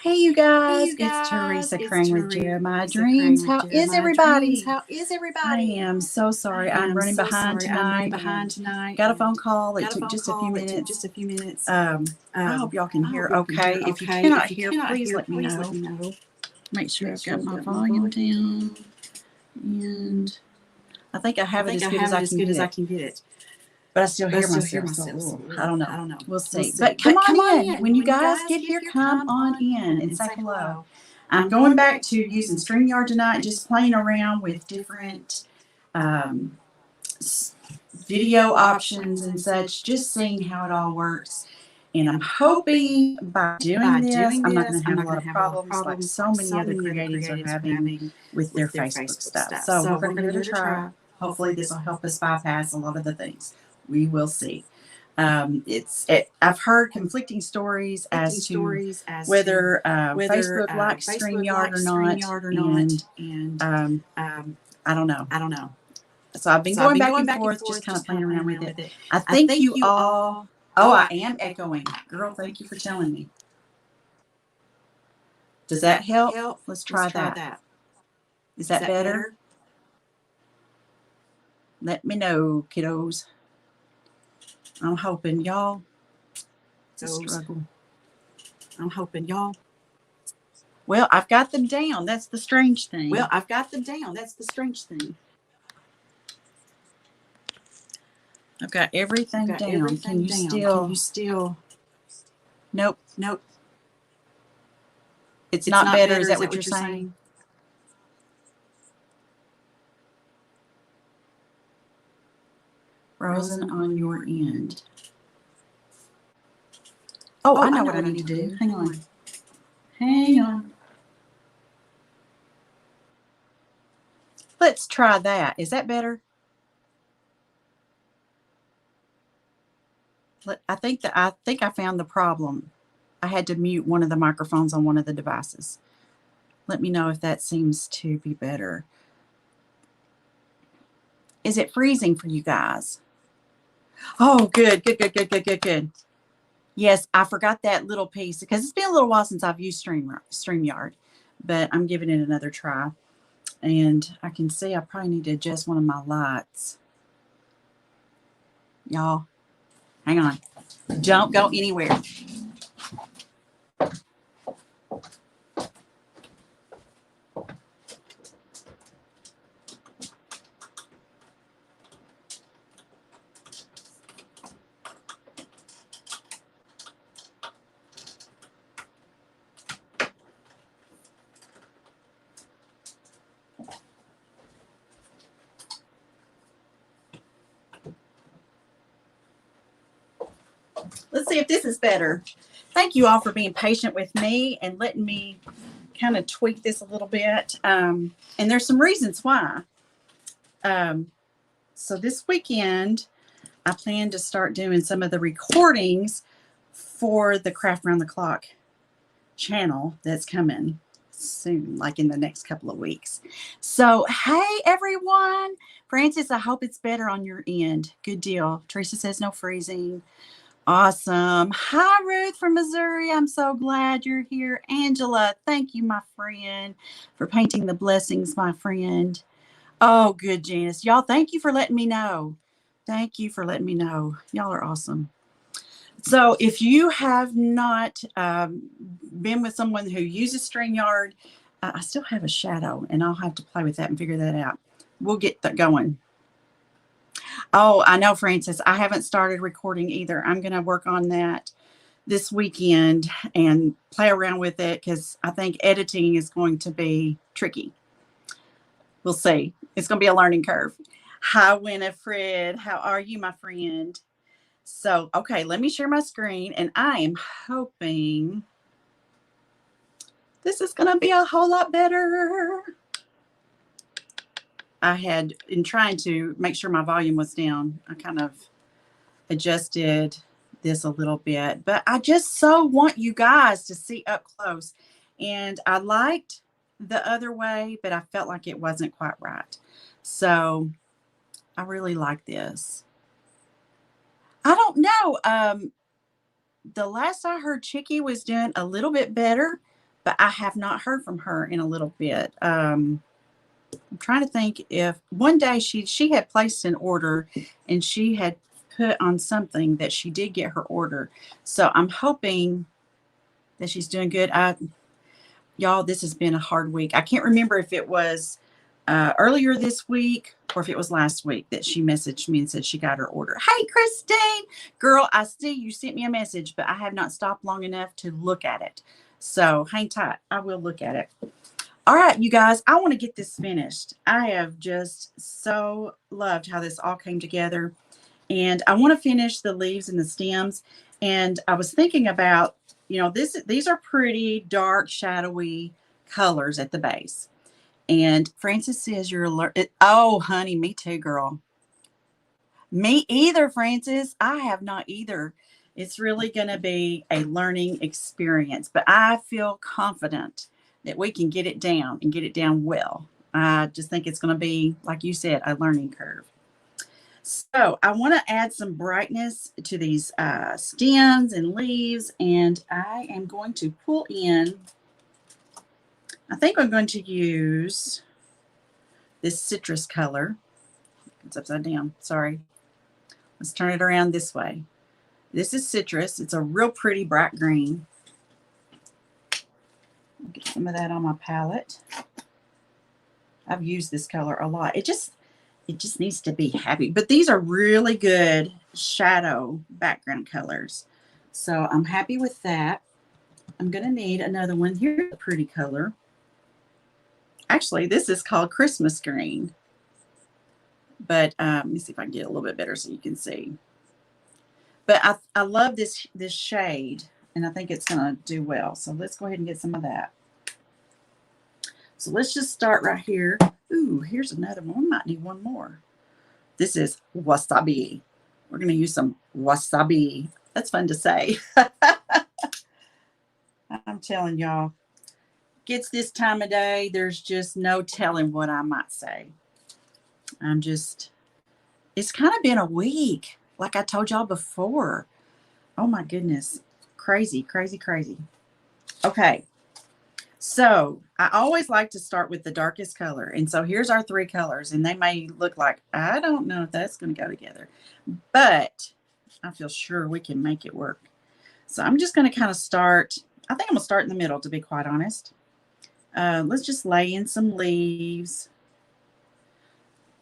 Hey, you Hey guys, you it's guys, Teresa it's Crane with Teresa Jeremiah Crane Dreams. with How is Jeremiah Dreams. everybody? How is I everybody? am so I sorry. I'm am running so behind sorry. I'm running tonight behind and tonight got a phone and call. It got a took phone just a few call. It took minutes. just a few minutes. I hope y'all can I hear hope y'all can okay. hear If you okay. cannot If you hear, cannot please hear, let me please let know. me know. Make sure Make I've sure got I've my got my volume volume down. down. And I think I I have it think as I good as have I it as can good get as I it. can get it. But I still But I hear still hear myself, myself, so so I don't know. I don't know. We'll We'll see. see. But come But come on on in. in. When you When you guys guys get get here, here, come come on on in in and and say say hello. hello. I'm I'm going going back back to to using using StreamYard StreamYard tonight, tonight, just just playing playing around around with with different different um, video video options options and and such, such, just just seeing seeing how it how it all all works. works. And I'm And I'm hoping hoping by doing by this, doing I'm not going this, to I'm have a not lot going to of have a lot of problems like problems so like many so other many other creatives are creatives are having having with their with their Facebook Facebook stuff. stuff. So we're So going we're to give going to it a give it a try. try. Hopefully, Hopefully this this will will help help us us bypass bypass a a lot lot of of the the things. things. We will see. I've heard conflicting stories Conflicting as to stories as to whether whether Facebook likes Facebook StreamYard or likes not, StreamYard or and not. And um, um, I don't know. I don't know. So I've been So I've going been back going and back and forth, just forth, kind of just kind playing of around playing with around it. with it. I I think think you you all. all. Oh, Oh, I I am am echoing. echoing. Girl, Girl, thank you thank for you for telling telling me. me. Does Does that that help? help? Let's Let's try try that. that. Is Is that that better? better? Let me know, kiddos. I'm hoping y'all. It's a Goes. struggle. I'm hoping y'all. Well, I've got them down. That's the strange Well, thing. I've got them down. That's the strange thing. I've got I've everything got down. Can everything you down. Can still? you still? Nope. Nope. It's It's not not better. Is better. that Is that what you're what you're saying? saying? Frozen Frozen on on your your end. end. Oh, I Oh, know I what know I what I need to need to do. do. Hang Hang on. on. Hang on. Let's try that. Is that better? I think I found the problem. I had to mute one of the microphones on one of the devices. Let me know if that seems to be better. Is it freezing for you guys? Oh, good, good, good, good, good, good, good. Yes, I forgot that little piece because it's been a little while since I've used StreamYard, but I'm giving it another try. And I can see I probably need to adjust one of my lights. Y'all, hang on. Don't go anywhere. Let's see if this is better. Thank you all for being patient with me and letting me kind of tweak this a little bit. And there's some reasons why. Um, so this weekend, I plan to start doing some of the recordings for the Craft Round the Clock channel that's coming soon, like in the next couple of weeks. So, hey everyone. Francis, I hope it's better on your end. Good deal. Teresa says no freezing. Awesome. Hi, Ruth from Missouri. I'm so glad you're here. Angela, thank you, my friend, for painting the blessings, my friend. Oh, good, Janice. Y'all, thank you for letting me know. Thank you for letting me know. Y'all are awesome. So, if you have not been with someone who uses StreamYard, I still have a shadow, and I'll have to play with that and figure that out. We'll get that going. Oh, I know, Francis. I haven't started recording either. I'm going to work on that this weekend and play around with it because I think editing is going to be tricky. We'll see. It's going to be a learning curve. Hi, Winifred. How are you, my friend? So, okay, let me share my screen, and I am hoping this is going to be a whole lot better. I had, in trying to make sure my volume was down, I kind of adjusted this a little bit, but I just so want you guys to see up close. And I liked the other way, but I felt like it wasn't quite right. So I really like this. I don't know. The last I heard, Chicky was doing a little bit better, but I have not heard from her in a little bit. I'm trying to think if one day she had placed an order and she had put on something that she did get her order. So I'm hoping that she's doing good. Y'all, this has been a hard week. I can't remember if it was earlier this week or if it was last week that she messaged me and said she got her order. Hey, Christine, girl, I see you sent me a message, but I have not stopped long enough to look at it. So hang tight. I will look at it. All right, you guys, I want to get this finished. I have just so loved how this all came together. And I want to finish the leaves and the stems. And I was thinking about, these are pretty dark, shadowy colors at the base. And Francis says you're alert. Oh, honey, me too, girl. Me either, Francis. I have not either. It's really going to be a learning experience, but I feel confident that we can get it down and get it down well. I just think it's going to be, like you said, a learning curve. So I want to add some brightness to these stems and leaves, and I am going to pull in, I think I'm going to use this citrus color. It's upside down, sorry. Let's turn it around this way. This is citrus. It's a real pretty bright green. I'll get some of that on my palette. I've used this color a lot. It just needs to be happy. But these are really good shadow background colors. So I'm happy with that. I'm going to need another one. Here's a pretty color. Actually, this is called Christmas green. But let me see if I can get a little bit better so you can see. But I love this shade, and I think it's going to do well. So let's go ahead and get some of that. So let's just start right here. Ooh, here's another one. We might need one more. This is wasabi. We're going to use some wasabi. That's fun to say. I'm telling y'all, gets this time of day, there's just no telling what I might say. It's kind of been a week, like I told y'all before. Oh my goodness. Crazy, crazy, crazy. Okay. So I always like to start with the darkest color. And so here's our three colors, and they may look like, I don't know if that's going to go together, but I feel sure we can make it work. So I'm just going to kind of start. I think I'm going to start in the middle, to be quite honest. Let's just lay in some leaves.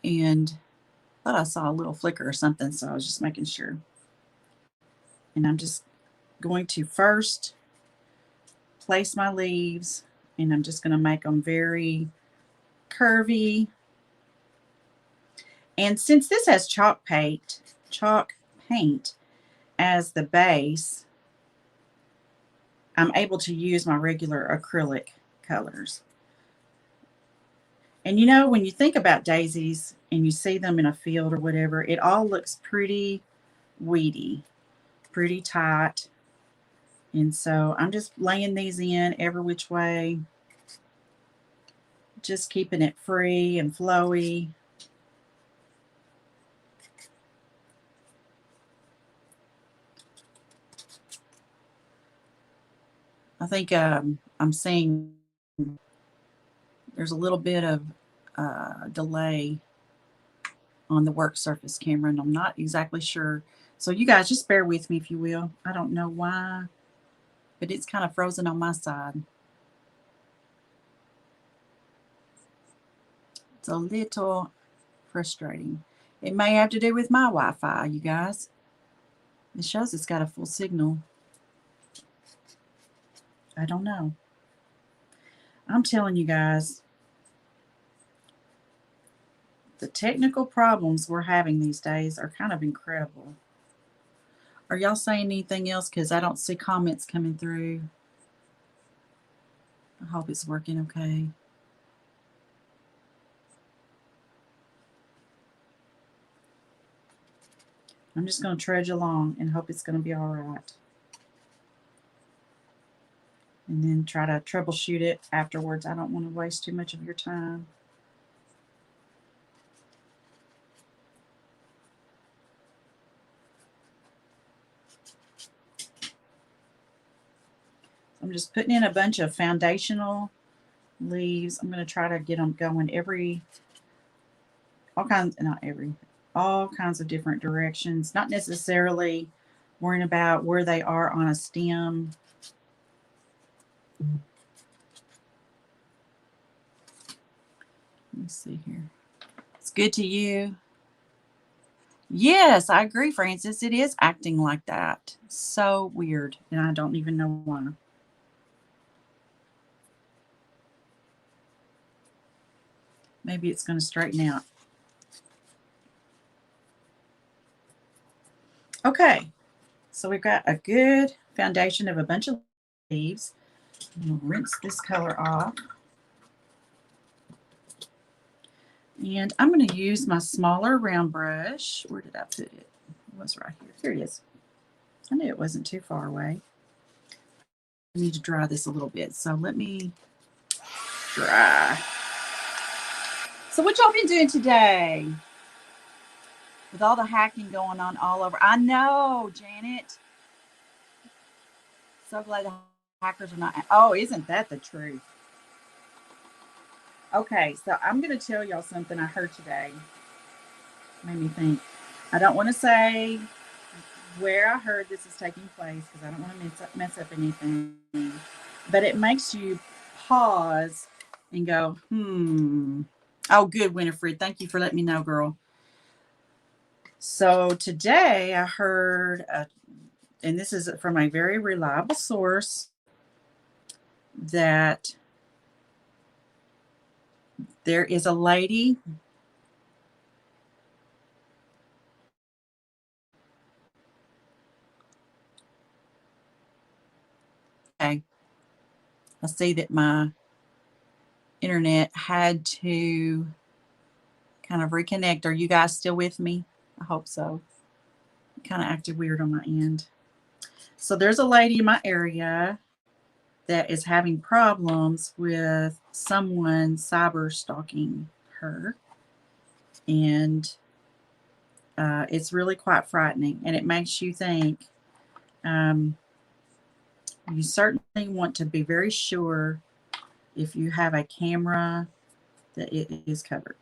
And I thought I saw a little flicker or something, so I was just making sure. And I'm just going to first place my leaves, and I'm just going to make them very curvy. And since this has chalk paint as the base, I'm able to use my regular acrylic colors. And when you think about daisies and you see them in a field or whatever, it all looks pretty weedy, pretty tight. And so I'm just laying these in every which way, just keeping it free and flowy. I think I'm seeing there's a little bit of delay on the work surface camera, and I'm not exactly sure. So you guys just bear with me if you will. I don't know why, but it's kind of frozen on my side. It's a little frustrating. It may have to do with my Wi-Fi, you guys. It shows it's got a full signal. I don't know. I'm telling you guys, the technical problems we're having these days are kind of incredible. Are y'all saying anything else? Because I don't see comments coming through. I hope it's working okay. I'm just going to trudge along and hope it's going to be all right. And then try to troubleshoot it afterwards. I don't want to waste too much of your time. I'm just putting in a bunch of foundational leaves. I'm going to try to get them going all kinds of different directions, not necessarily worrying about where they are on a stem. Let me see here. It's good to you. Yes, I agree, Francis. It is acting like that. So weird. And I don't even know why. Maybe it's going to straighten out. Okay. So we've got a good foundation of a bunch of leaves. I'm going to rinse this color off. And I'm going to use my smaller round brush. Where did I put it? It was right here. Here it is. I knew it wasn't too far away. I need to dry this a little bit. So let me dry. So what y'all been doing today? With all the hacking going on all over. I know, Janet. So glad the hackers are not. Oh, isn't that the truth? Okay, so I'm going to tell y'all something I heard today. Made me think. I don't want to say where I heard this is taking place because I don't want to mess up anything. But it makes you pause and go, Oh, good, Winifred. Thank you for letting me know, girl. So today I heard, and this is from a very reliable source, that there is a lady I see that my internet had to kind of reconnect. Are you guys still with me? I hope so. It kind of acted weird on my end. So there's a lady in my area that is having problems with someone cyber stalking her. And it's really quite frightening. And it makes you think you certainly want to be very sure if you have a camera that it is covered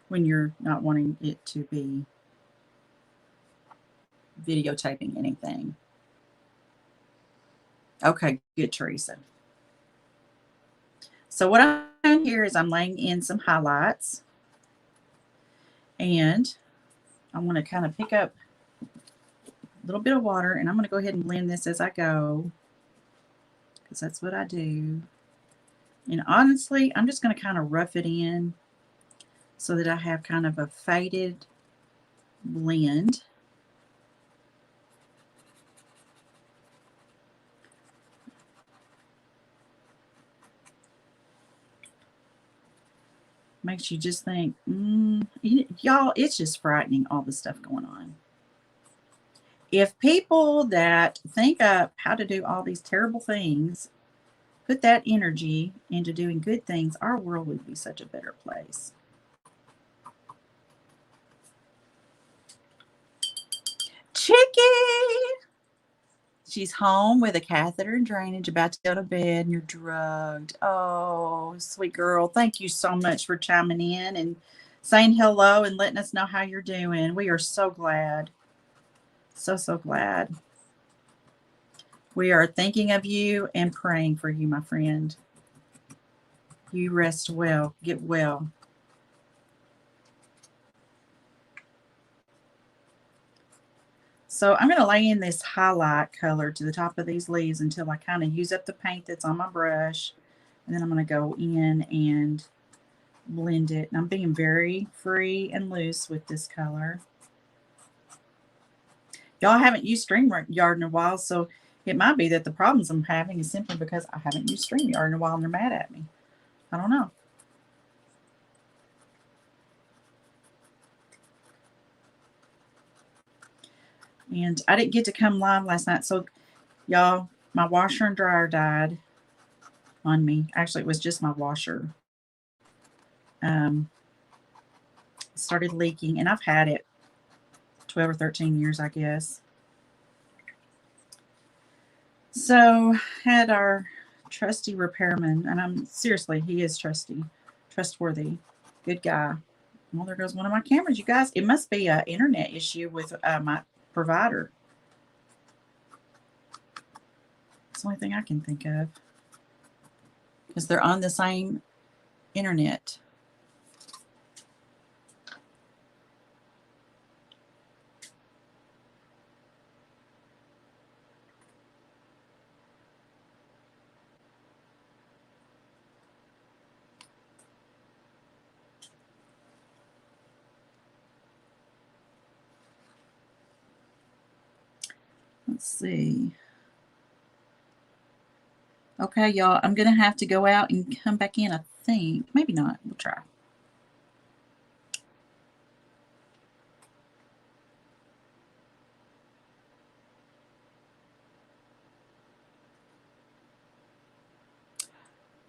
when you're not wanting it to be videotaping anything. Okay, good, Teresa. So what I'm doing here is I'm laying in some highlights, and I'm going to kind of pick up a little bit of water, and I'm going to go ahead and blend this as I go because that's what I do. And honestly, I'm just going to kind of rough it in so that I have kind of a faded blend. Makes you just think, y'all, it's just frightening, all the stuff going on. If people that think up how to do all these terrible things put that energy into doing good things, our world would be such a better place. Chicky! She's home with a catheter and drainage, about to go to bed, and you're drugged. Oh, sweet girl. Thank you so much for chiming in and saying hello and letting us know how you're doing. We are so glad. So, so glad. We are thinking of you and praying for you, my friend. You rest well. Get well. So I'm going to lay in this highlight color to the top of these leaves until I kind of use up the paint that's on my brush. And then I'm going to go in and blend it. And I'm being very free and loose with this color. Y'all haven't used StreamYard in a while, so it might be that the problems I'm having is simply because I haven't used StreamYard in a while and they're mad at me. I don't know. And I didn't get to come live last night. So, y'all, my washer and dryer died on me. Actually, it was just my washer. Started leaking, and I've had it 12 or 13 years, I guess. So had our trusty repairman, and I'm seriously, he is trustworthy, good guy. Well, there goes one of my cameras, you guys. It must be an internet issue with my provider. It's the only thing I can think of, because they're on the same internet. Let's see. Okay, y'all, I'm going to have to go out and come back in, I think. Maybe not. We'll try.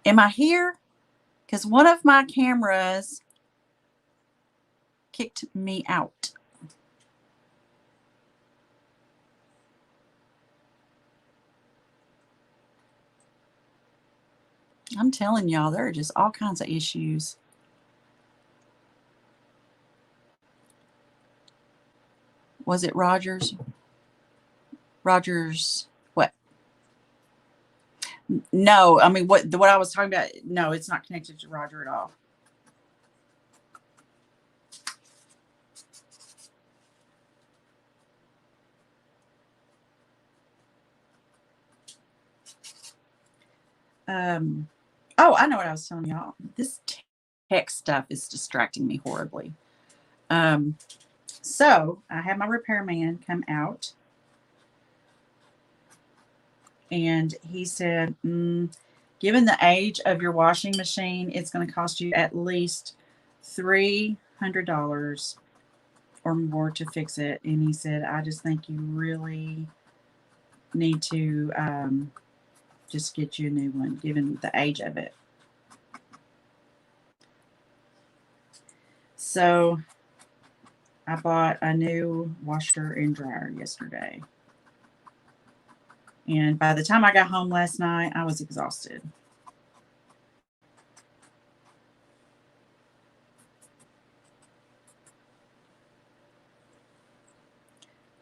Am I here? Because one of my cameras kicked me out. I'm telling y'all, there are just all kinds of issues. Was it Rogers? Rogers, what? No, I mean, what I was talking about, no, it's not connected to Roger at all. Oh, I know what I was telling y'all. This tech stuff is distracting me horribly. So I had my repairman come out, and he said, given the age of your washing machine, it's going to cost you at least $300 or more to fix it. And he said, I just think you really need to just get you a new one, given the age of it. So I bought a new washer and dryer yesterday. And by the time I got home last night, I was exhausted.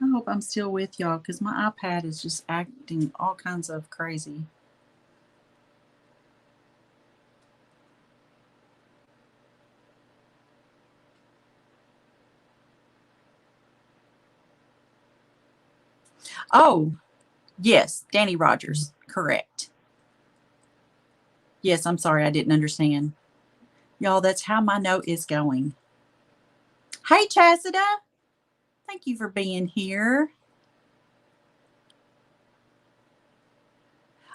I hope I'm still with y'all, because my iPad is just acting all kinds of crazy. Oh, yes, Danny Rogers. Correct. Yes, I'm sorry, I didn't understand. Y'all, that's how my note is going. Hey, Chassida. Thank you for being here.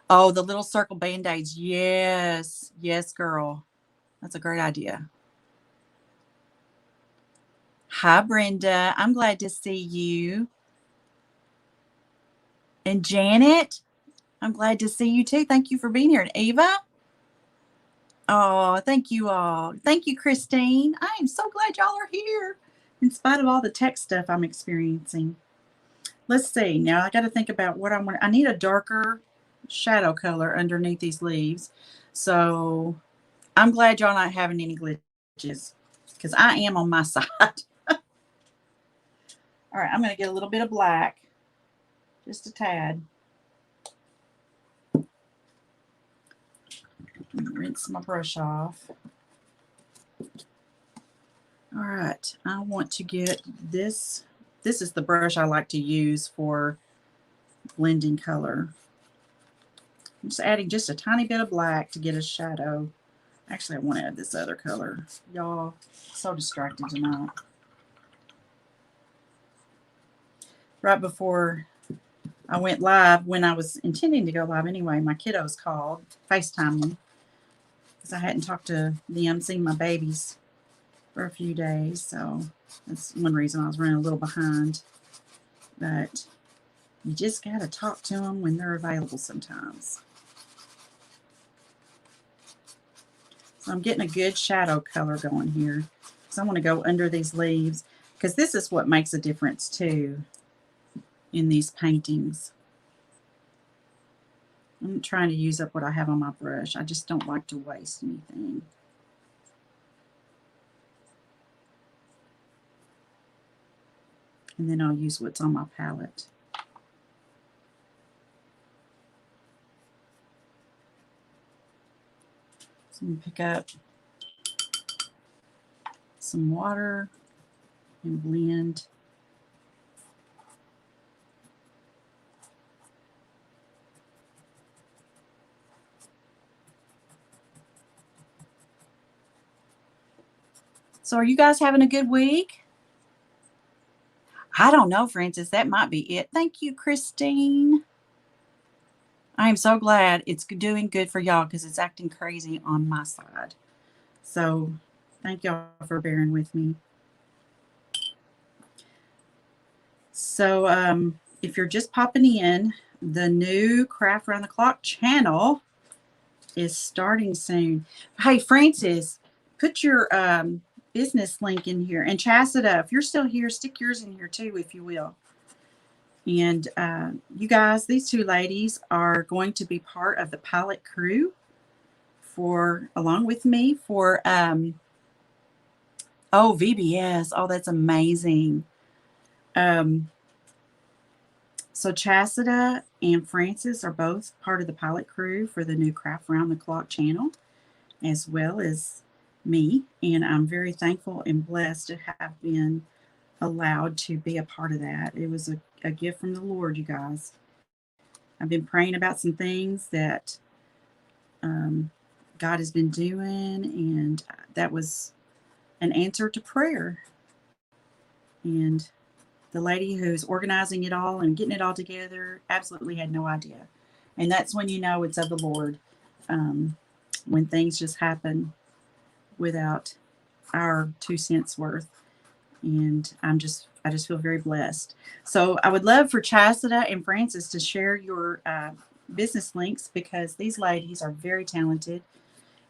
Oh, the little circle band-aids. Yes. Yes, girl. That's a great idea. Hi, Brenda. I'm glad to see you. And Janet, I'm glad to see you too. Thank you for being here. And Eva, oh, thank you all. Thank you, Christine. I am so glad y'all are here in spite of all the tech stuff I'm experiencing. Let's see. Now I got to think about what I want. I need a darker shadow color underneath these leaves. So I'm glad y'all not having any glitches, because I am on my side. All right, I'm going to get a little bit of black, just a tad. Rinse my brush off. All right, I want to get this. This is the brush I like to use for blending color. I'm just adding just a tiny bit of black to get a shadow. Actually, I want to add this other color. Y'all, so distracted tonight. Right before I went live, when I was intending to go live anyway, my kiddos called, FaceTime me, because I hadn't talked to them, seen my babies for a few days. So that's one reason I was running a little behind. But you just got to talk to them when they're available sometimes. So I'm getting a good shadow color going here. So I want to go under these leaves, because this is what makes a difference too in these paintings. I'm trying to use up what I have on my brush. I just don't like to waste anything. And then I'll use what's on my palette. So I'm going to pick up some water and blend. So are you guys having a good week? I don't know, Francis. That might be it. Thank you, Christine. I am so glad it's doing good for y'all because it's acting crazy on my side. So thank y'all for bearing with me. So if you're just popping in, the new Craft Around the Clock channel is starting soon. Hey, Francis, put your business link in here. And Chastita, if you're still here, stick yours in here too, if you will. And you guys, these two ladies are going to be part of the pilot crew along with me for VBS. Oh, that's amazing. So Chastita and Francis are both part of the pilot crew for the new Craft Round the Clock channel, as well as me. And I'm very thankful and blessed to have been allowed to be a part of that. It was a gift from the Lord, you guys. I've been praying about some things that God has been doing, and that was an answer to prayer. And the lady who's organizing it all and getting it all together absolutely had no idea. And that's when you know it's of the Lord, when things just happen without our 2 cents worth. And I just feel very blessed. So I would love for Chastita and Francis to share your business links, because these ladies are very talented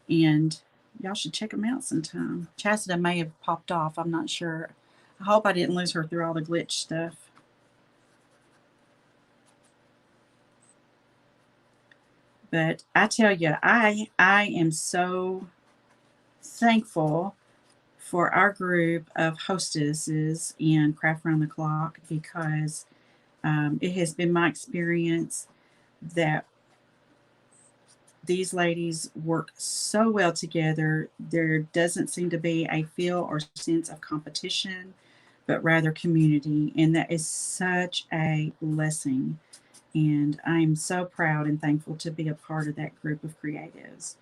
and y'all should check them out sometime. Chastita may have popped off. I'm not sure. I hope I didn't lose her through all the glitch stuff. But I tell you, I am so thankful for our group of hostesses in Craft Round the Clock, because it has been my experience that these ladies work so well together. There doesn't seem to be a feel or sense of competition, but rather community. And that is such a blessing. And I'm so proud and thankful to be a part of that group of creatives.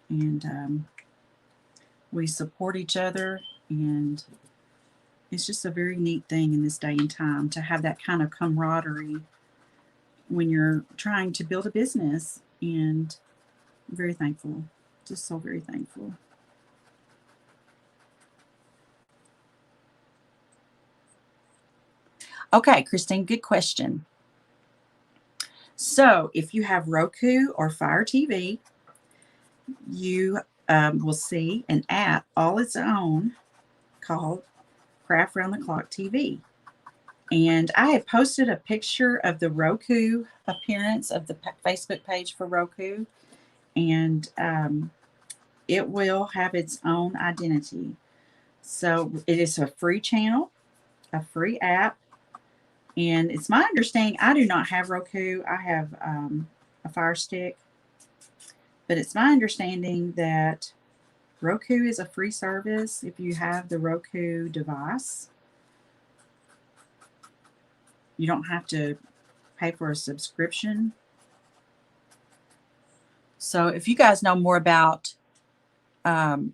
And we support each other, and it's just a very neat thing in this day and time to have that kind of camaraderie when you're trying to build a business. And I'm very thankful, just so very thankful. Okay, Christine, good question. So if you have Roku or Fire TV, you will see an app all its own called Craft Round the Clock TV. And I had posted a picture of the Roku appearance of the Facebook page for Roku, and it will have its own identity. So it is a free channel, a free app, and it's my understanding, I do not have Roku. I have a Fire Stick, but it's my understanding that Roku is a free service if you have the Roku device. You don't have to pay for a subscription. So if you guys know more about the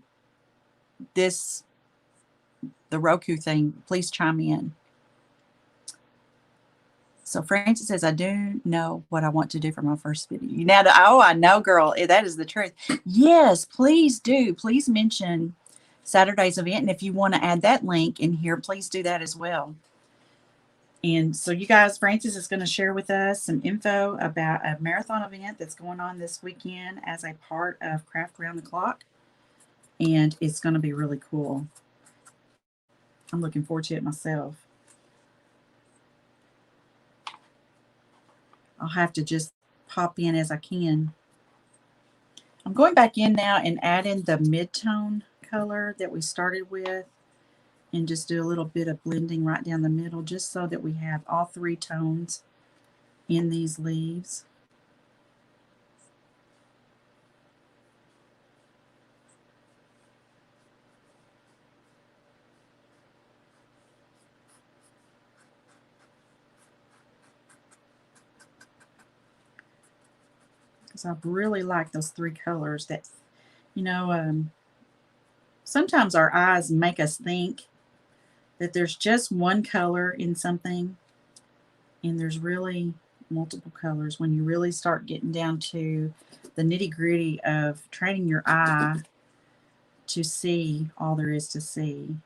Roku thing, please chime in. So Francis says, I do know what I want to do for my first video. I know, girl. That is the truth. Yes, please do. Please mention Saturday's event. And if you want to add that link in here, please do that as well. And so you guys, Francis is going to share with us some info about a marathon event that's going on this weekend as a part of Craft Round the Clock. And it's going to be really cool. I'm looking forward to it myself. I'll have to just pop in as I can. I'm going back in now and adding the mid-tone color that we started with and just do a little bit of blending right down the middle just so that we have all three tones in these leaves. Because I really like those three colors that, you know, sometimes our eyes make us think that there's just one color in something and there's really multiple colors when you really start getting down to the nitty-gritty of training your eye to see all there is to see.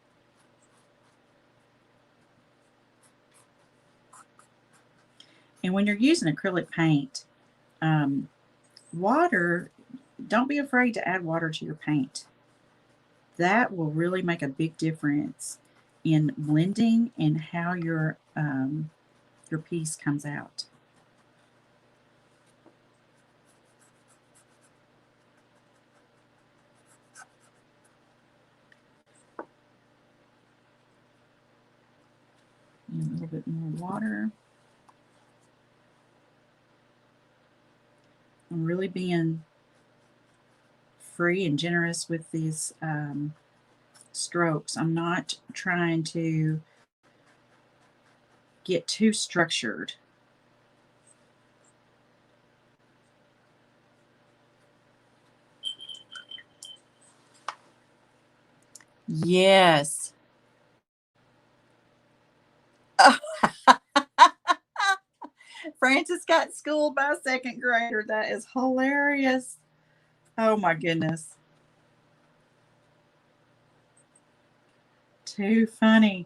And when you're using acrylic paint, water, don't be afraid to add water to your paint. That will really make a big difference in blending and how your piece comes out. And a little bit more water. I'm really being free and generous with these strokes. I'm not trying to get too structured. Yes. Francis got schooled by a second grader. That is hilarious. Oh my goodness. Too funny.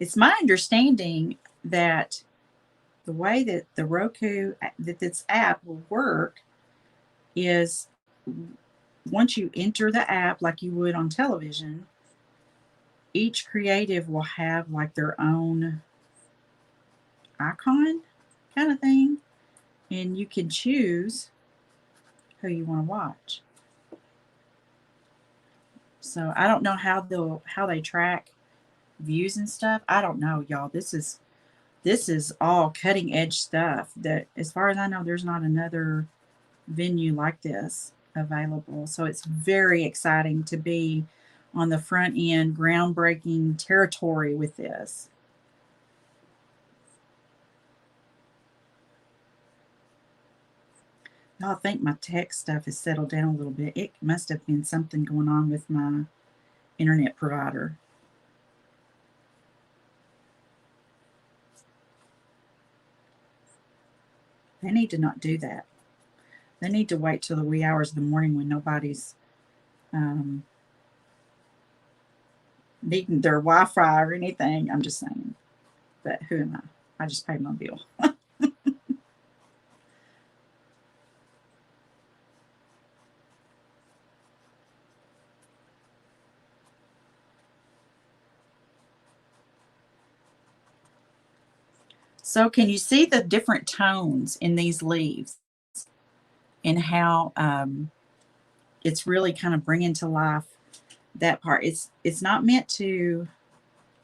It's my understanding that the way that the Roku, that this app will work is once you enter the app like you would on television, each creative will have like their own icon kind of thing, and you can choose who you want to watch. So I don't know how they track views and stuff. I don't know, y'all. This is all cutting edge stuff that, as far as I know, there's not another venue like this available. So it's very exciting to be on the front end, groundbreaking territory with this. I think my tech stuff has settled down a little bit. It must have been something going on with my internet provider. They need to not do that. They need to wait till the wee hours of the morning when nobody's needing their Wi-Fi or anything. I'm just saying. But who am I? I just paid my bill. So can you see the different tones in these leaves and how it's really kind of bringing to life that part? It's not meant to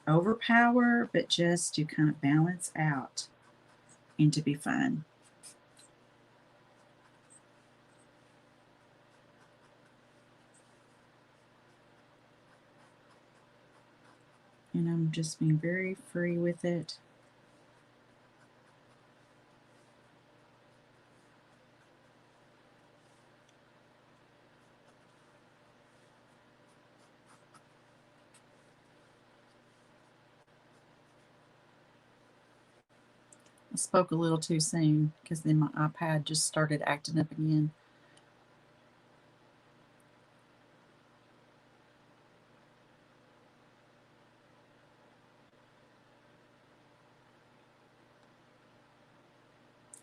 overpower, but just to kind of balance out and to be fun. And I'm just being very free with it. I spoke a little too soon because then my iPad just started acting up again.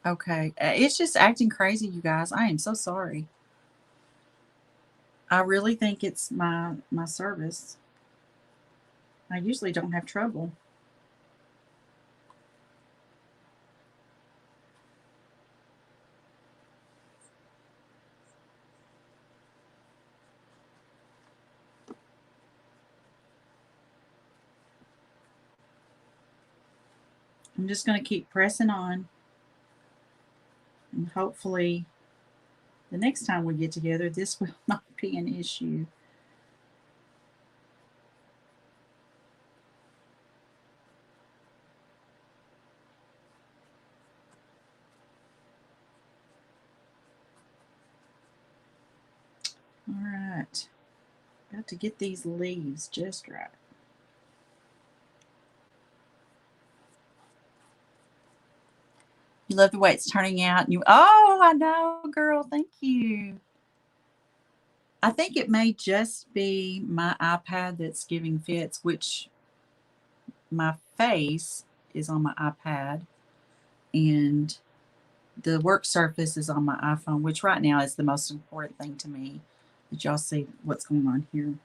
Okay, it's just acting crazy, you guys. I am so sorry. I really think it's my service. I usually don't have trouble. I'm just going to keep pressing on, and hopefully the next time we get together, this will not be an issue. All right. Got to get these leaves just right. You love the way it's turning out. And oh, I know, girl. Thank you. I think it may just be my iPad that's giving fits, which my face is on my iPad and the work surface is on my iPhone, which right now is the most important thing to me. Did y'all see what's going on here?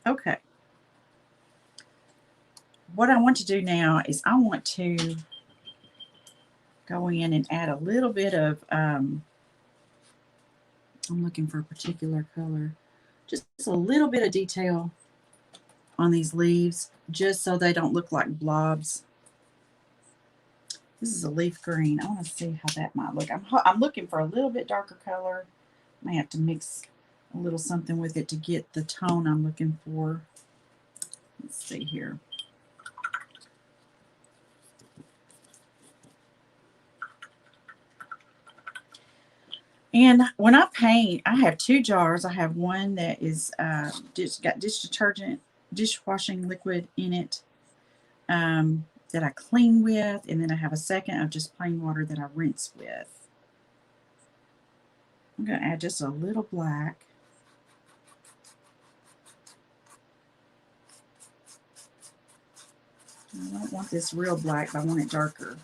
Okay. What I want to do now is I want to go in and add a little bit of, I'm looking for a particular color, just a little bit of detail on these leaves, just so they don't look like blobs. This is a leaf green. I want to see how that might look. I'm looking for a little bit darker color. May have to mix a little something with it to get the tone I'm looking for. Let's see here. And when I paint, I have two jars. I have one that is just got dish detergent, dishwashing liquid in it that I clean with, and then I have a second of just plain water that I rinse with. I'm going to add just a little black. I don't want this real black, but I want it darker.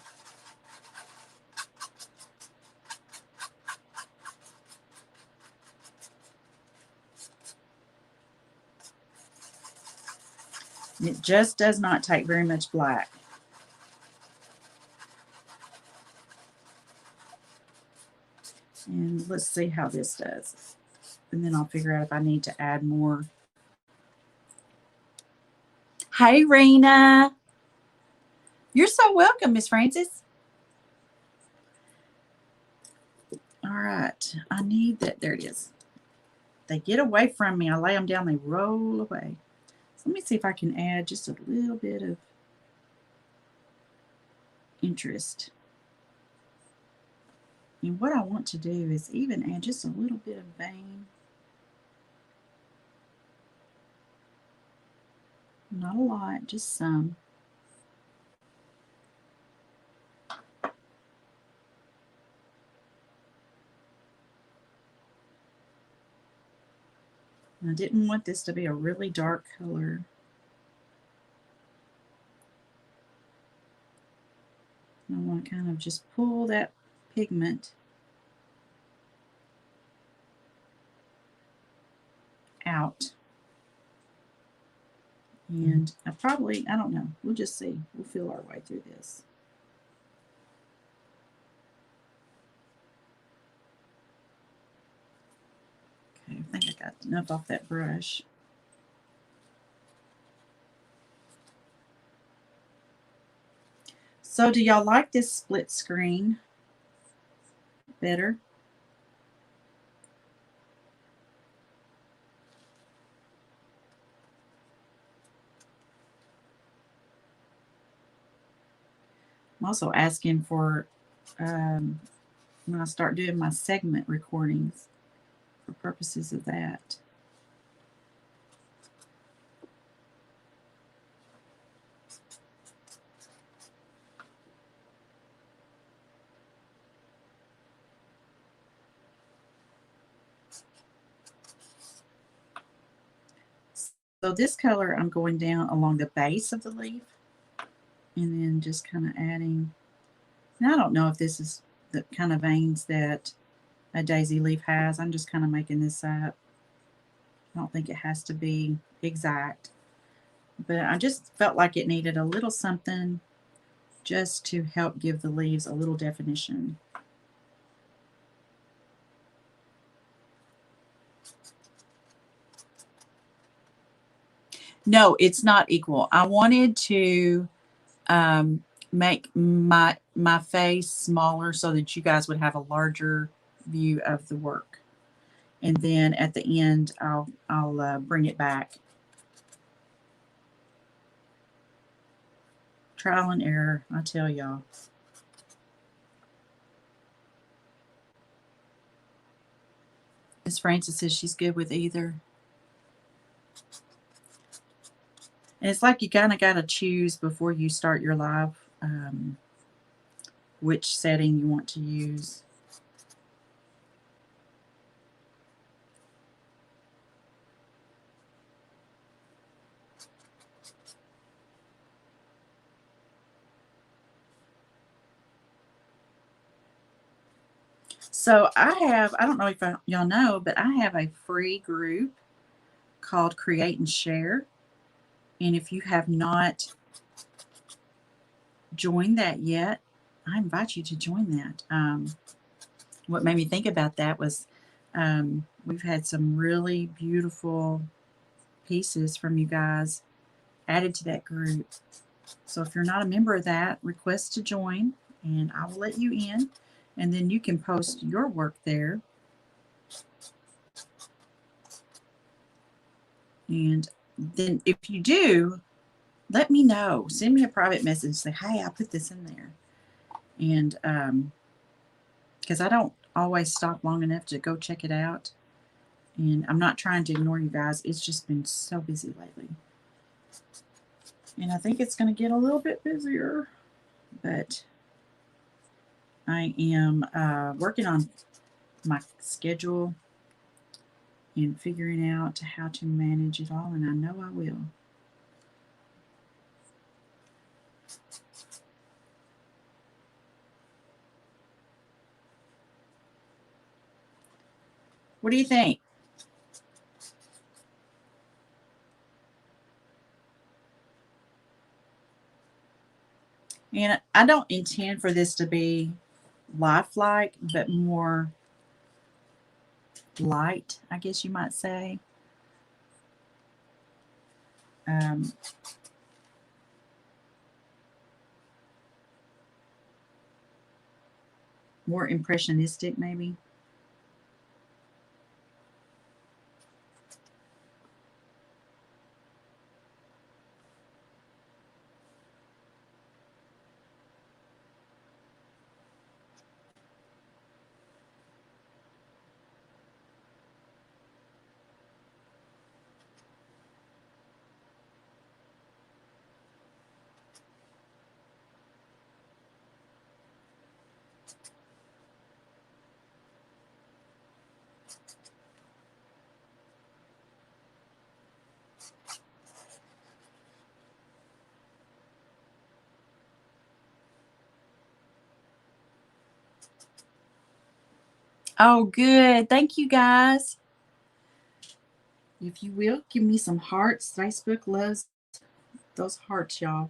It just does not take very much black. And let's see how this does. And then I'll figure out if I need to add more. Hey, Rena. You're so welcome, Miss Francis. All right. I need that. There it is. They get away from me. I lay them down. They roll away. So let me see if I can add just a little bit of interest. And what I want to do is even add just a little bit of vein. Not a lot, just some. I didn't want this to be a really dark color. I want to kind of just pull that pigment out. And I don't know, we'll just see. We'll feel our way through this. Okay, I think I got enough off that brush. So do y'all like this split screen better? I'm also asking for when I start doing my segment recordings for purposes of that. So this color, I'm going down along the base of the leaf and then just kind of adding. Now, I don't know if this is the kind of veins that a daisy leaf has. I'm just kind of making this up. I don't think it has to be exact, but I just felt like it needed a little something just to help give the leaves a little definition. No, it's not equal. I wanted to make my face smaller so that you guys would have a larger view of the work. And then at the end, I'll bring it back. Trial and error, I tell y'all. Miss Frances says she's good with either. And it's like you kind of got to choose before you start your live which setting you want to use. So I don't know if y'all know, but I have a free group called Create and Share. And if you have not joined that yet, I invite you to join that. What made me think about that was we've had some really beautiful pieces from you guys added to that group. So if you're not a member of that, request to join and I will let you in. And then you can post your work there. And then if you do, let me know. Send me a private message. Say, hey, I put this in there. And because I don't always stop long enough to go check it out. And I'm not trying to ignore you guys. It's just been so busy lately. And I think it's going to get a little bit busier. But I am working on my schedule and figuring out how to manage it all. And I know I will. What do you think? And I don't intend for this to be lifelike, but more light, I guess you might say. More impressionistic, maybe. Oh, good. Thank you, guys. If you will, give me some hearts. Facebook loves those hearts, y'all.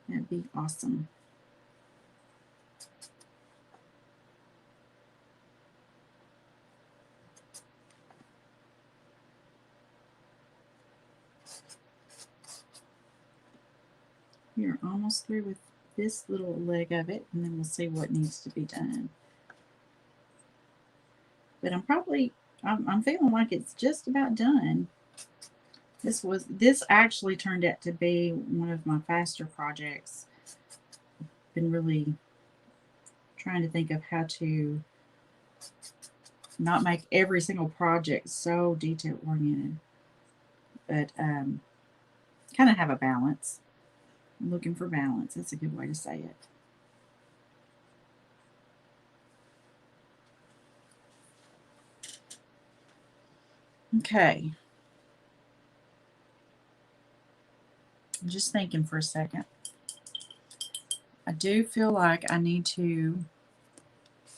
That'd be awesome. We are almost through with this little leg of it, and then we'll see what needs to be done. But I'm feeling like it's just about done. This actually turned out to be one of my faster projects. Been really trying to think of how to not make every single project so detail oriented, but kind of have a balance. I'm looking for balance. That's a good way to say it. Okay. I'm just thinking for a second. I do feel like I need to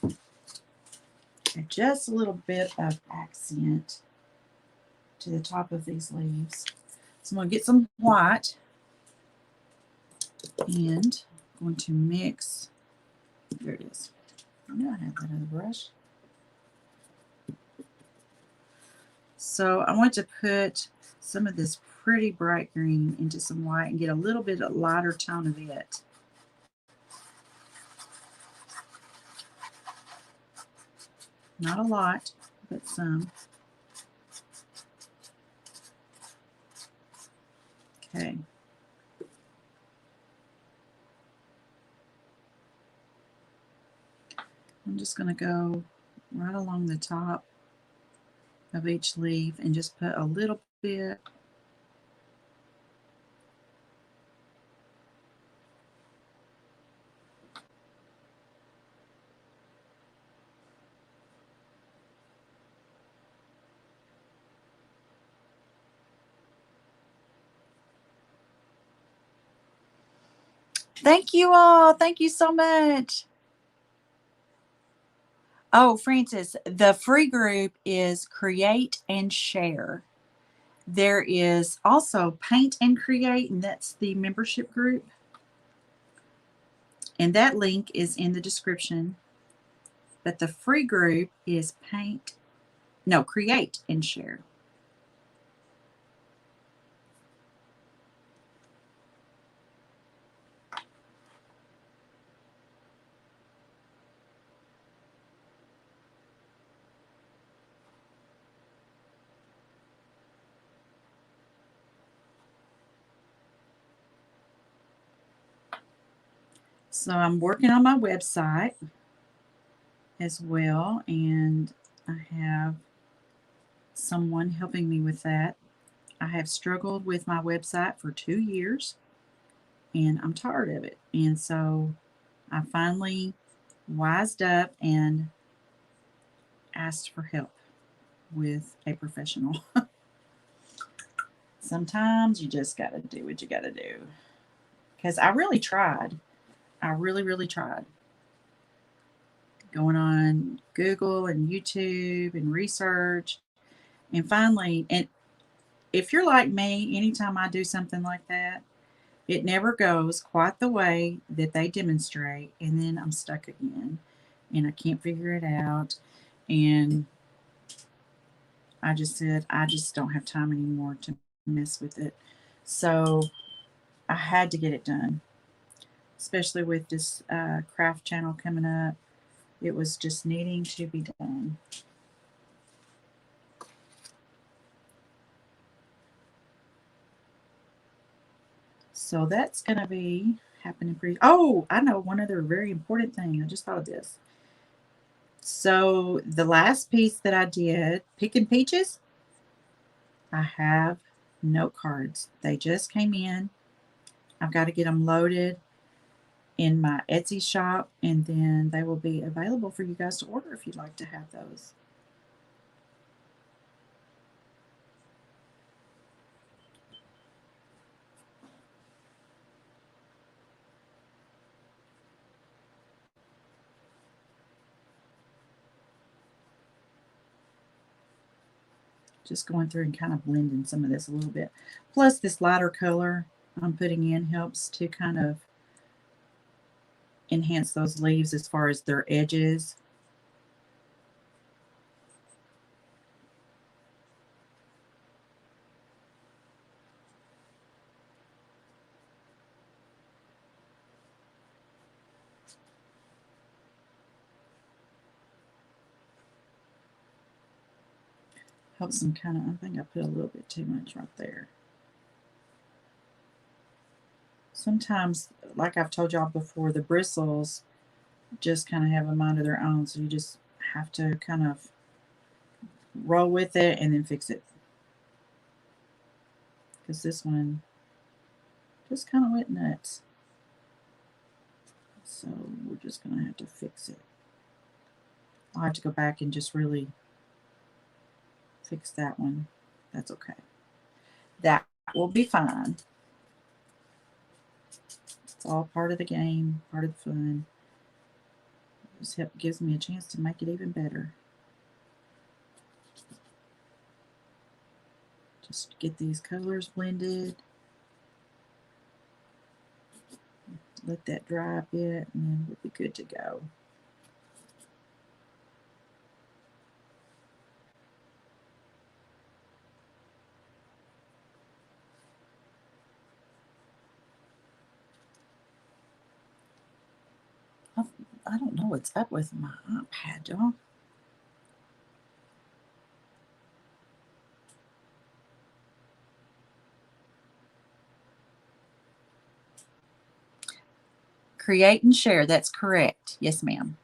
add just a little bit of accent to the top of these leaves. So I'm going to get some white and I'm going to mix. There it is. I knew I had that other brush. So I want to put some of this pretty bright green into some white and get a little bit of lighter tone of it. Not a lot, but some. Okay. I'm just going to go right along the top of each leaf and just put a little bit. Thank you all. Thank you so much. Oh, Francis, the free group is Create and Share. There is also Paint and Create, and that's the membership group. And that link is in the description. But the free group is Create and Share. So I'm working on my website as well, and I have someone helping me with that. I have struggled with my website for 2 years, and I'm tired of it. And so I finally wised up and asked for help with a professional. Sometimes you just got to do what you got to do. Because I really tried. I really, really tried. Going on Google and YouTube and research. And finally, and if you're like me, anytime I do something like that, it never goes quite the way that they demonstrate. And then I'm stuck again. And I can't figure it out. And I just said, I just don't have time anymore to mess with it. So I had to get it done, especially with this craft channel coming up. It was just needing to be done. So that's going to be happening pretty. Oh, I know one other very important thing. I just thought of this. So the last piece that I did, Picking Peaches, I have note cards. They just came in. I've got to get them loaded in my Etsy shop, and then they will be available for you guys to order if you'd like to have those. Just going through and kind of blending some of this a little bit. Plus this lighter color I'm putting in helps to kind of enhance those leaves as far as their edges. Helps them kind of, I think I put a little bit too much right there. Sometimes, like I've told y'all before, the bristles just kind of have a mind of their own. So you just have to kind of roll with it and then fix it. Because this one just kind of went nuts. So we're just going to have to fix it. I'll have to go back and just really fix that one. That's okay. That will be fine. It's all part of the game, part of the fun. Just gives me a chance to make it even better. Just get these colors blended. Let that dry a bit, and then we'll be good to go. I don't know what's up with my iPad, y'all. Create and share. That's correct. Yes, ma'am.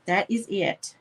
That is it.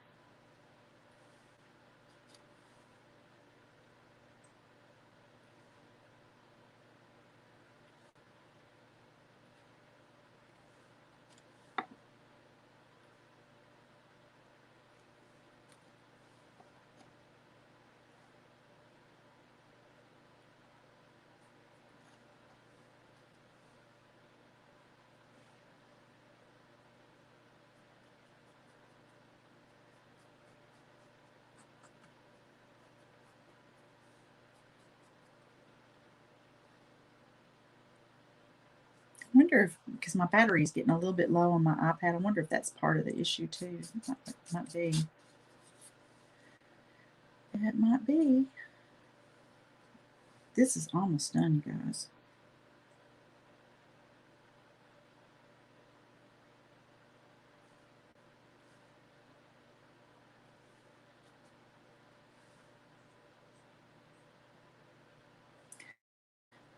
I wonder if, because my battery is getting a little bit low on my iPad, I wonder if that's part of the issue too. It might be. It might be. This is almost done, you guys.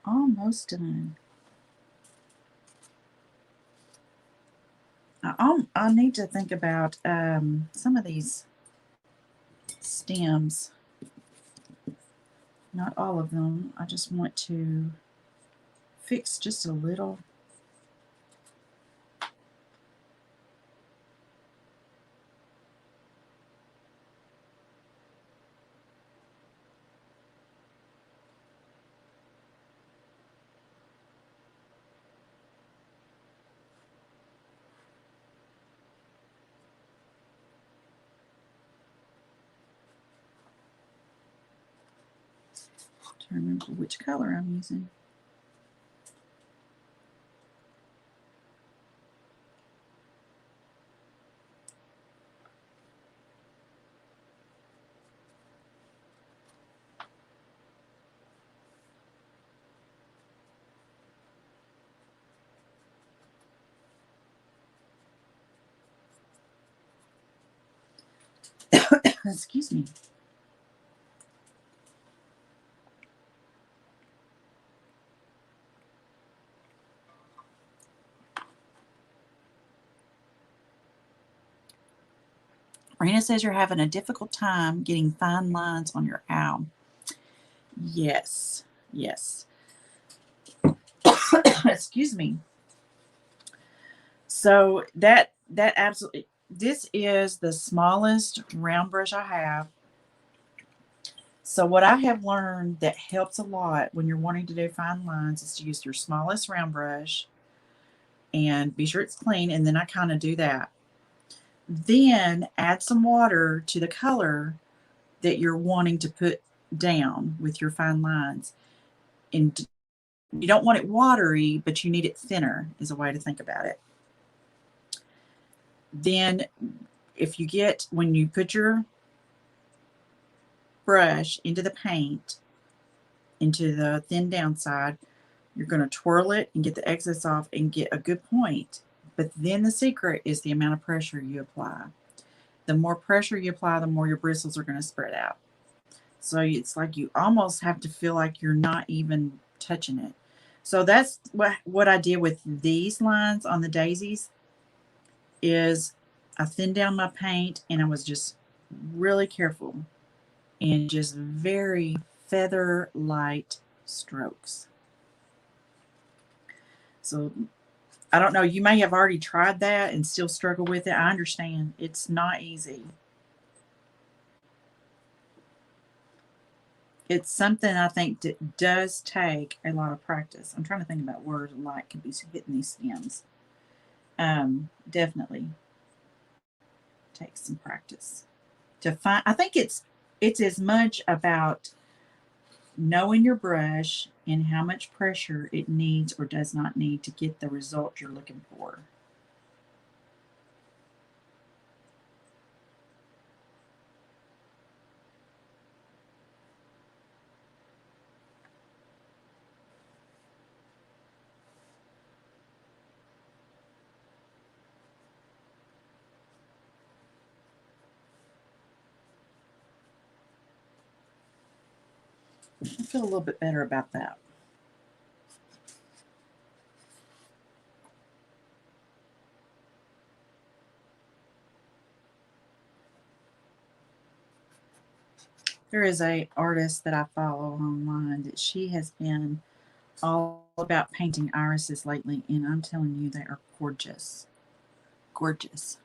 Almost done. I need to think about some of these stems. Not all of them. I just want to fix just a little. To remember which color I'm using. Excuse me. Marina says you're having a difficult time getting fine lines on your owl. Yes, yes. Excuse me. So that absolutely, this is the smallest round brush I have. So what I have learned that helps a lot when you're wanting to do fine lines is to use your smallest round brush and be sure it's clean, and then I kind of do that. Then add some water to the color that you're wanting to put down with your fine lines. And you don't want it watery, but you need it thinner, is a way to think about it. Then if you get, when you put your brush into the paint, into the thin down side, you're going to twirl it and get the excess off and get a good point. But then the secret is the amount of pressure you apply. The more pressure you apply, the more your bristles are going to spread out. So it's like you almost have to feel like you're not even touching it. So that's what I did with these lines on the daisies is I thinned down my paint and I was just really careful and just very feather light strokes. So I don't know, you may have already tried that and still struggle with it. I understand. It's not easy. it's something I think that does take a lot of practice. I'm trying to think about where the light could be hitting these stems. Definitely takes some practice to find. I think it's as much about knowing your brush and how much pressure it needs or does not need to get the result you're looking for. I feel a little bit better about that. There is a artist that I follow online that she has been all about painting irises lately, and I'm telling you, they are gorgeous. Gorgeous.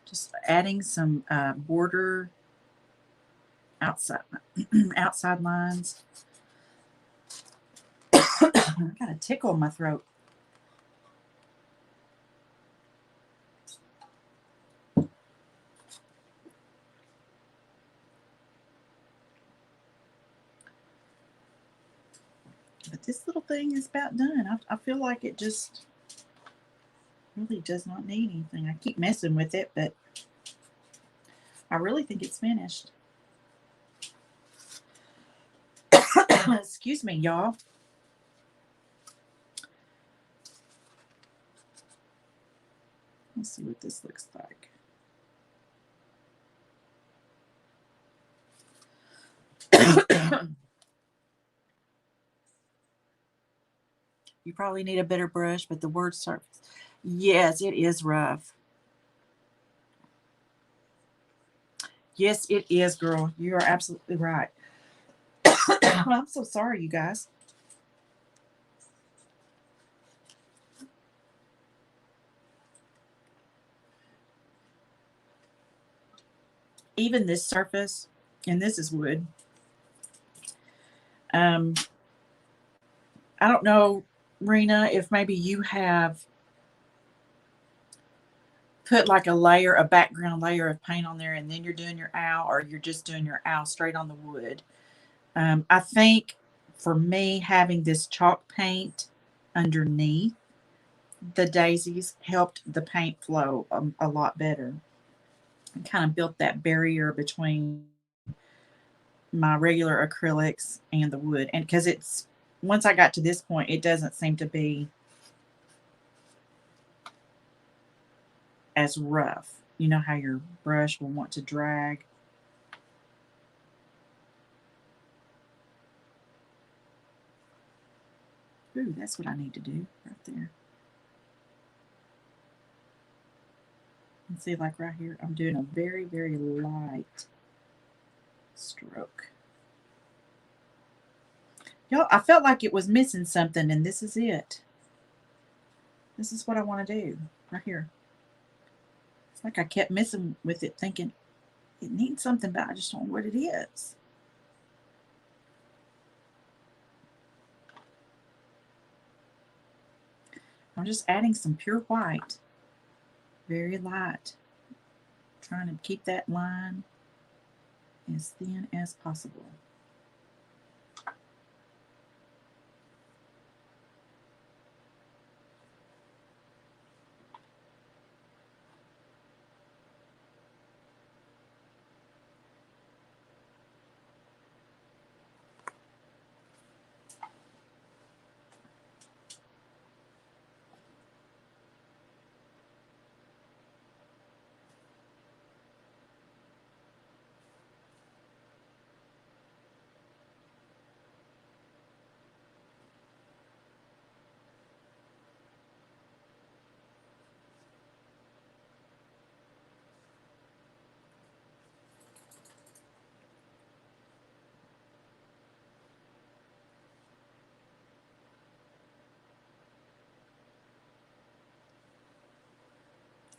Just adding some border outside outside lines. I got a tickle in my throat. But this little thing is about done. I feel like it just really does not need anything. I keep messing with it, but I really think it's finished. Excuse me, y'all. Let's see what this looks like. You probably need a better brush, but the word surface. Yes, it is rough. Yes, it is, girl. You are absolutely right. I'm so sorry, you guys. Even this surface, and this is wood. Um, I don't know, Rena, if maybe you have put like a background layer of paint on there, and then you're doing your owl, or you're just doing your owl straight on the wood. I think for me, having this chalk paint underneath the daisies helped the paint flow a lot better. And kind of built that barrier between my regular acrylics and the wood. And because it's, once I got to this point, it doesn't seem to be as rough. You know how your brush will want to drag. Ooh, that's what I need to do right there. And see, like right here, I'm doing a very, very light stroke. Y'all, I felt like it was missing something, and this is it. This is what I want to do right here. It's like I kept messing with it, thinking it needs something, but I just don't know what it is. I'm just adding some pure white, very light, trying to keep that line as thin as possible.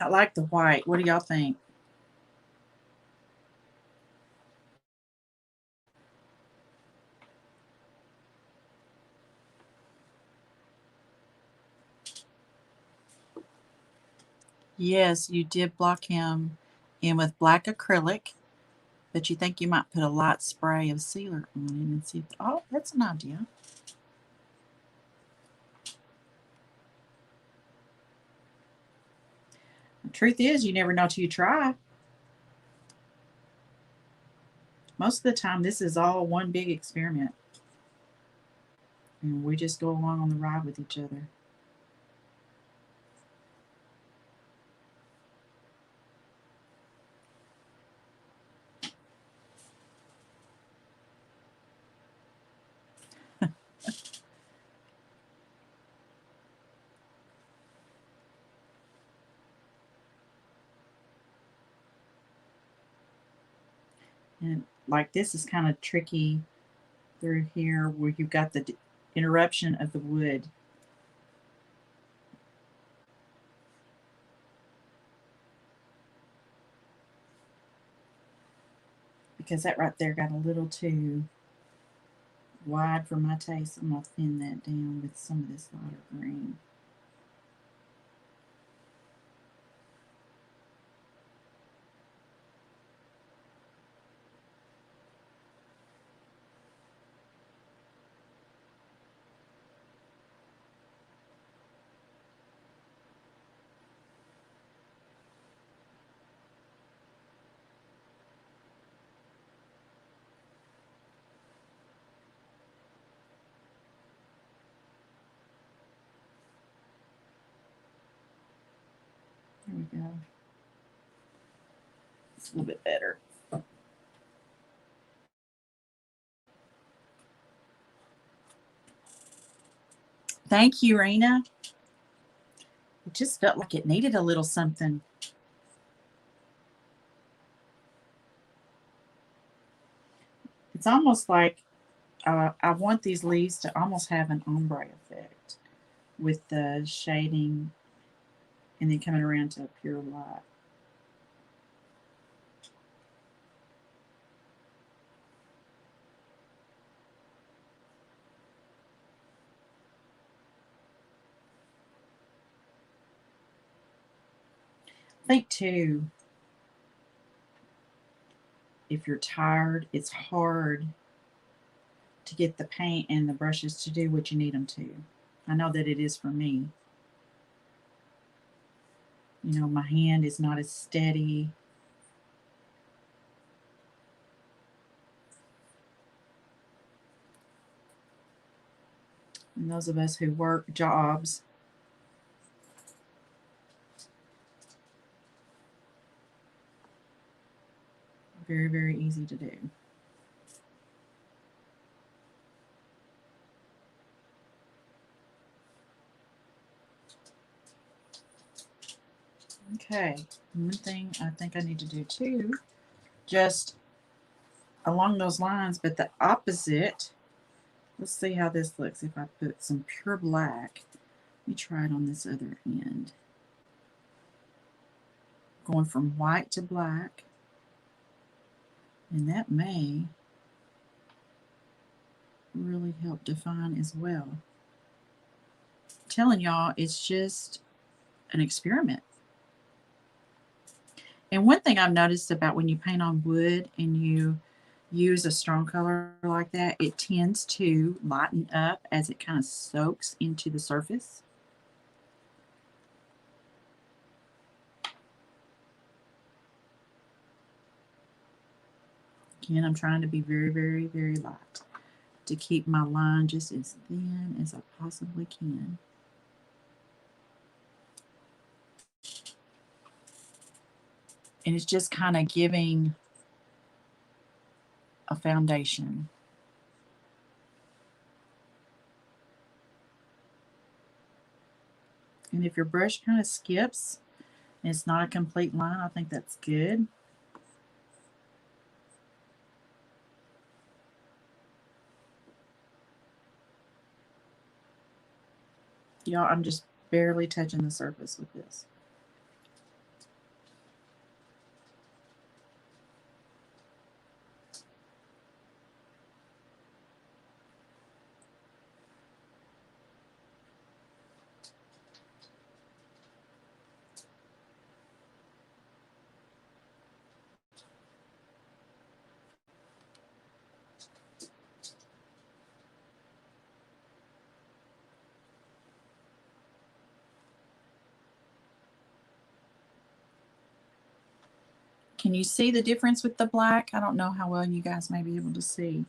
I like the white. What do y'all think? Yes, you did block him in with black acrylic, but you think you might put a light spray of sealer on him and see if, oh, that's an idea. The truth is, you never know till you try. Most of the time, this is all one big experiment. And we just go along on the ride with each other. And like this is kind of tricky through here where you've got the interruption of the wood. Because that right there got a little too wide for my taste. I'm going to thin that down with some of this lighter green. There we go. It's a little bit better. Thank you, Rena. It just felt like it needed a little something. It's almost like I want these leaves to almost have an ombre effect with the shading and then coming around to a pure white. I think too, if you're tired, it's hard to get the paint and the brushes to do what you need them to. I know that it is for me. You know, my hand is not as steady. And those of us who work jobs, very, very easy to do. Okay, one thing I think I need to do too, just along those lines, but the opposite. Let's see how this looks if I put some pure black. Let me try it on this other end. Going from white to black. And that may really help define as well. I'm telling y'all, it's just an experiment. And one thing I've noticed about when you paint on wood and you use a strong color like that, it tends to lighten up as it kind of soaks into the surface. Again, I'm trying to be very, very, very light to keep my line just as thin as I possibly can. And it's just kind of giving a foundation. And if your brush kind of skips and it's not a complete line, I think that's good. Y'all, I'm just barely touching the surface with this. Can you see the difference with the black? I don't know how well you guys may be able to see.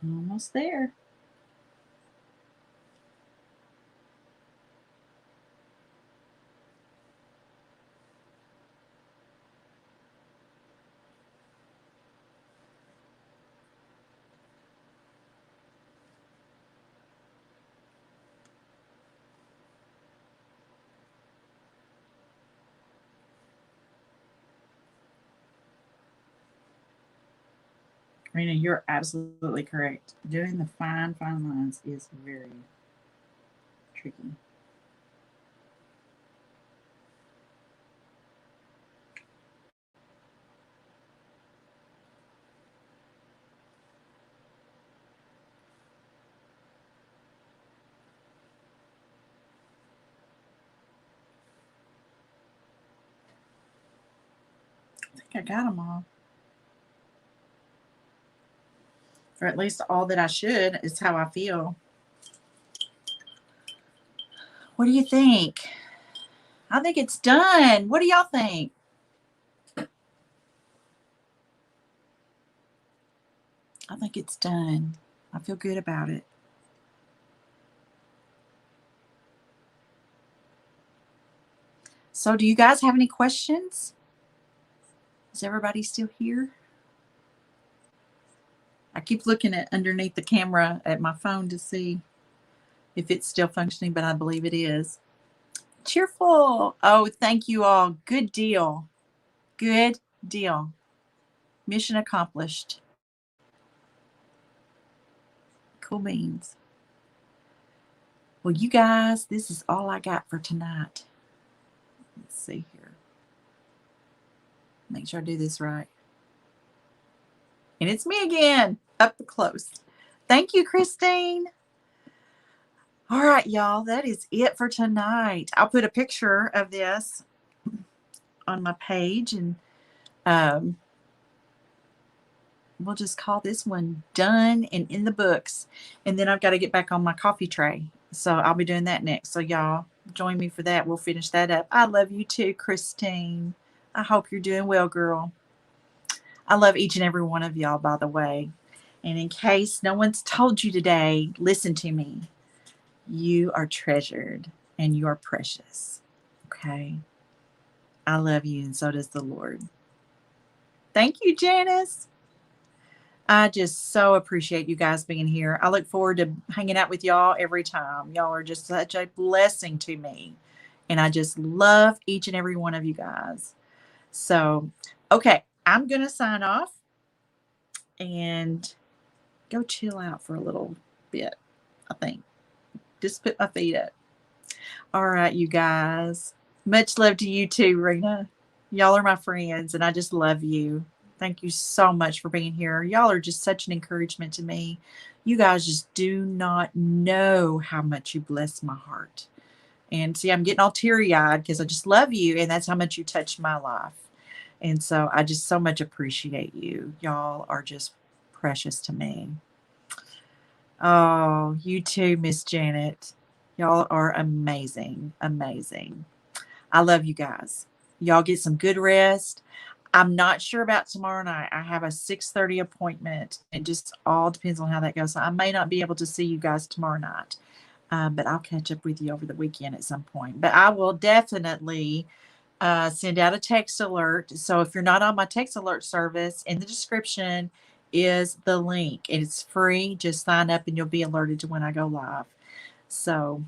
Almost there. Rena, you're absolutely correct. Doing the fine lines is very tricky. I think I got them all. Or at least all that I should is how I feel. What do you think? I think it's done. What do y'all think? I think it's done. I feel good about it. So do you guys have any questions? Is everybody still here? I keep looking at underneath the camera at my phone to see if it's still functioning, but I believe it is. Cheerful. Oh, thank you all. Good deal. Good deal. Mission accomplished. Cool beans. Well, you guys, this is all I got for tonight. Let's see here. Make sure I do this right. And it's me again, up close. Thank you, Christine. All right, y'all, that is it for tonight. I'll put a picture of this on my page, and we'll just call this one done and in the books. And then I've got to get back on my coffee tray. So I'll be doing that next. So y'all join me for that. We'll finish that up. I love you too, Christine. I hope you're doing well, girl. I love each and every one of y'all, by the way. And in case no one's told you today, listen to me. You are treasured and you are precious. Okay? I love you, and so does the Lord. Thank you, Janice. I just so appreciate you guys being here. I look forward to hanging out with y'all every time. Y'all are just such a blessing to me. And I just love each and every one of you guys. So, okay, I'm going to sign off and go chill out for a little bit, I think. Just put my feet up. All right, you guys. Much love to you too, Rena. Y'all are my friends, and I just love you. Thank you so much for being here. Y'all are just such an encouragement to me. You guys just do not know how much you bless my heart. And see, I'm getting all teary-eyed because I just love you, and that's how much you touch my life. And so I just so much appreciate you. Y'all are just precious to me. Oh, you too, Miss Janet. Y'all are amazing. Amazing. I love you guys. Y'all get some good rest. I'm not sure about tomorrow night. I have a 6:30 appointment. It just all depends on how that goes. So I may not be able to see you guys tomorrow night, but I'll catch up with you over the weekend at some point. But I will definitely send out a text alert. So if you're not on my text alert service, in the description is the link. And it's free. Just sign up and you'll be alerted to when I go live. So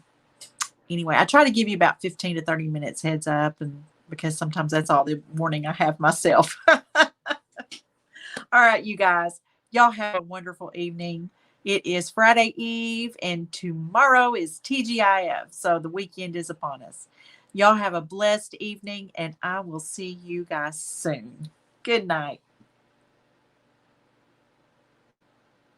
anyway, I try to give you about 15 to 30 minutes heads up, and because sometimes that's all the warning I have myself. All right, you guys, y'all have a wonderful evening. It is Friday Eve, and tomorrow is TGIF, so the weekend is upon us. Y'all have a blessed evening, and I will see you guys soon. Good night.